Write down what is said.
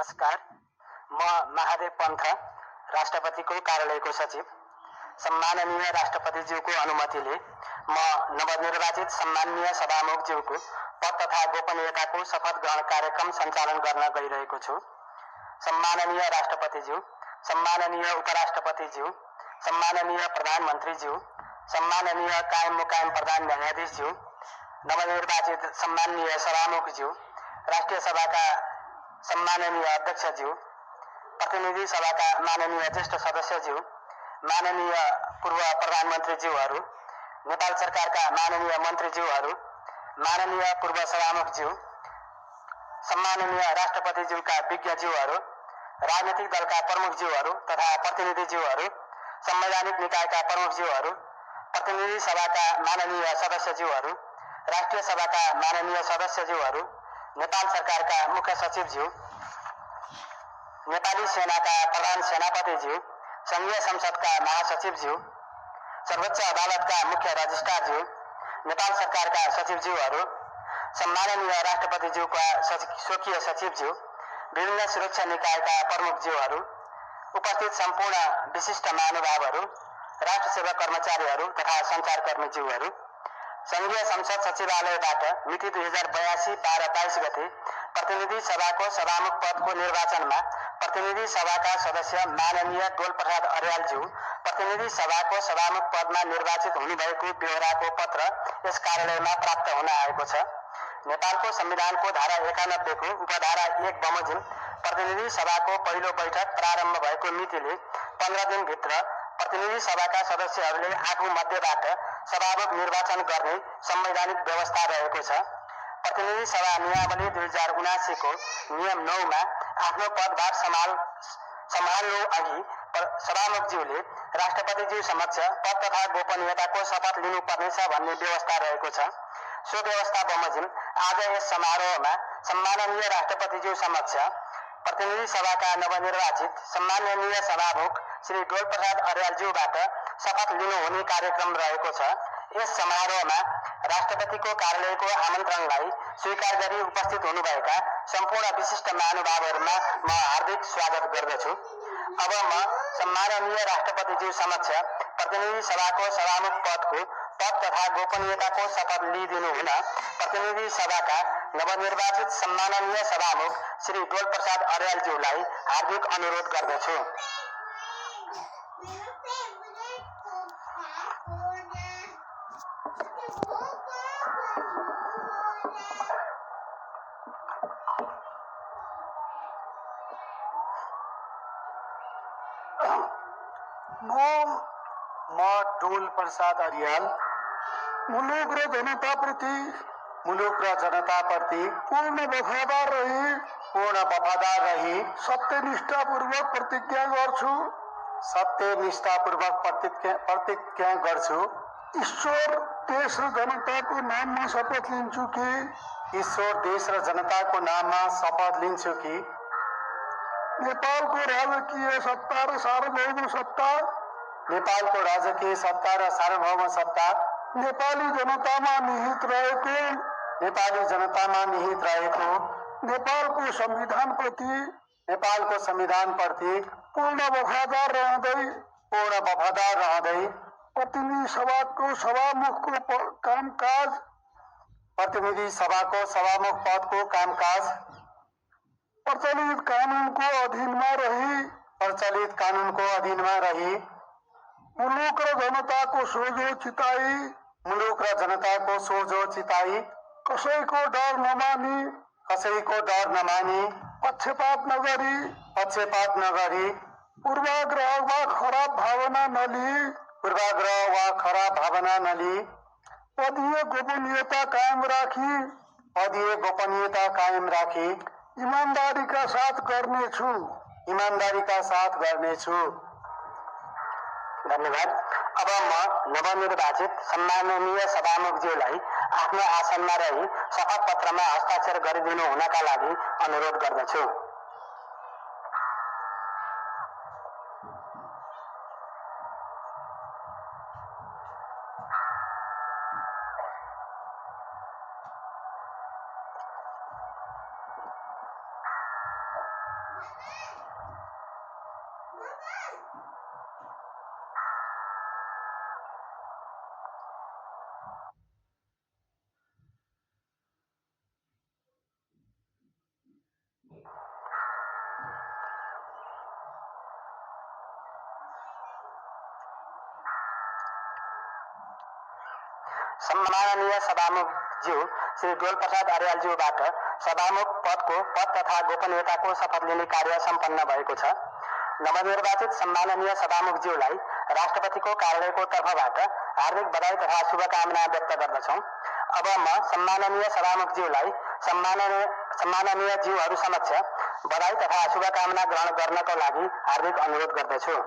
नमस्कार। म महादेव पन्थ, राष्ट्रपतिको कार्यालयको सचिव। सम्माननीय राष्ट्रपतिज्यूको अनुमतिले म नवनिर्वाचित सम्माननीय सभामुखज्यूको पद तथा गोपनीयताको शपथ ग्रहण कार्यक्रम सञ्चालन गर्न गइरहेको छु। सम्माननीय राष्ट्रपतिज्यू, सम्माननीय उपराष्ट्रपतिज्यू, सम्माननीय प्रधानमन्त्रीज्यू, सम्माननीय कायम मुकायम प्रधान न्यायाधीशज्यू, नवनिर्वाचित सम्माननीय सभामुखज्यू, राष्ट्रिय सभाका सम्माननीय अध्यक्षज्यू, प्रतिनिधि सभाका माननीय ज्येष्ठ सदस्यज्यू, माननीय पूर्व प्रधानमन्त्रीज्यूहरू, नेपाल सरकारका माननीय मन्त्रीज्यूहरू, माननीय पूर्व सभामुखज्यू, सम्माननीय राष्ट्रपतिज्यूका विज्ञज्यूहरू, राजनीतिक दलका प्रमुखज्यूहरू तथा प्रतिनिधिज्यूहरू, संवैधानिक निकायका प्रमुखज्यूहरू, प्रतिनिधि सभाका माननीय सदस्यज्यूहरू, राष्ट्रिय सभाका माननीय सदस्यज्यूहरू, नेपाल सरकारका मुख्य सचिवज्यू, नेपाली सेनाका प्रधान सेनापतिज्यू, संघीय संसदका महासचिवज्यू, सर्वोच्च अदालतका मुख्य रजिस्ट्रारज्यू, नेपाल सरकारका सचिवज्यूहरू, सम्माननीय राष्ट्रपतिज्यूका स्वकीय सचिवज्यू, विभिन्न सुरक्षा निकायका प्रमुखज्यूहरू, उपस्थित सम्पूर्ण विशिष्ट महानुभावहरू, राष्ट्र सेवा कर्मचारीहरू तथा सञ्चारकर्मीज्यूहरू, संघीय संसद सचिवालयबाट मिति 2082-12-22 गते प्रतिनिधि सभाको सभामुख पदको निर्वाचनमा प्रतिनिधि सभाका सदस्य माननीय डोल प्रसाद अर्यालज्यू प्रतिनिधि सभाको सभामुख पदमा निर्वाचित हुनुभएको बेहोराको पत्र यस कार्यालयमा प्राप्त हुन आएको छ। नेपालको संविधानको धारा 91 को उपधारा 1 बमोजिम प्रतिनिधि सभाको पहिलो बैठक प्रारम्भ भएको मितिले 15 दिनभित्र प्रतिनिधि सभाका सदस्यहरूले आफू मध्येबाट सभामुख निर्वाचन गर्ने संवैधानिक व्यवस्था रहेको छ। प्रतिनिधि सभा नियमावली 2079 को नियम 9 मा आफ्नो पदभार सम्हाल्नु अघि सभामुखज्यूले राष्ट्रपतिज्यू समक्ष पद तथा गोपनीयताको शपथ लिनुपर्नेछ भन्ने व्यवस्था रहेको छ। सो व्यवस्था बमोजिम आज यस समारोहमा सम्माननीय राष्ट्रपतिज्यू समक्ष प्रतिनिधि सभाका नवनिर्वाचित सम्माननीय सभामुख श्री डोल प्रसाद अर्यालज्यूबाट शपथ लिनुहुने कार्यक्रम रहेको छ। यस समारोहमा राष्ट्रपतिको कार्यालयको आमन्त्रणलाई स्वीकार गरी उपस्थित हुनुभएका सम्पूर्ण विशिष्ट महानुभावहरूमा म हार्दिक स्वागत गर्दछु। अब म सम्माननीय राष्ट्रपतिज्यू समक्ष प्रतिनिधि सभाको सभामुख पदको पद तथा गोपनीयताको शपथ लिइदिनु हुन प्रतिनिधि सभाका नवनिर्वाचित सम्माननीय सभामुख श्री डोल प्रसाद अर्यालज्यूलाई हार्दिक अनुरोध गर्दछु। म डोल प्रसाद अर्याल मुलुक र जनताप्रति पूर्ण वफादार रही सत्यनिष्ठापूर्वक प्रतिज्ञा गर्छु। ईश्वर देश र जनताको नाममा शपथ लिन्छु कि नेपालको राजकीय सत्ता र सार्वभौम सत्ता नेपाली जनतामा निहित रहेको नेपालको संविधानप्रति पूर्ण वफादार रहँदै प्रतिनिधि सभाको सभामुख पदको कामकाज प्रचलित कानूनको अधीनमा रही मुलुक र जनताको सोझो चिताई कसैको डर नमानी पक्षपात नगरी पूर्वाग्रह वा खराब भावना नलिई पदीय गोपनीयता कायम राखी ईमानदारीका साथ गर्नेछु। धन्यवाद। अब म नवनिर्वाचित सम्माननीय सभामुखज्यूलाई आफ्नो आसनमा रही शपथ पत्रमा हस्ताक्षर गरिदिनु हुनका लागि अनुरोध गर्दछु। सम्माननीय सभामुखज्यू श्री डोल प्रसाद अर्यालज्यूबाट सभामुख पदको पद तथा गोपनीयताको शपथ लिने कार्य सम्पन्न भएको छ। नवनिर्वाचित सम्माननीय सभामुखज्यूलाई राष्ट्रपतिको कार्यालयको तर्फबाट हार्दिक बधाई तथा शुभकामना व्यक्त गर्दछौँ। अब म सम्माननीय सभामुखज्यूलाई सम्माननीय ज्यूहरू समक्ष बधाई तथा शुभकामना ग्रहण गर्नको लागि हार्दिक अनुरोध गर्दछु।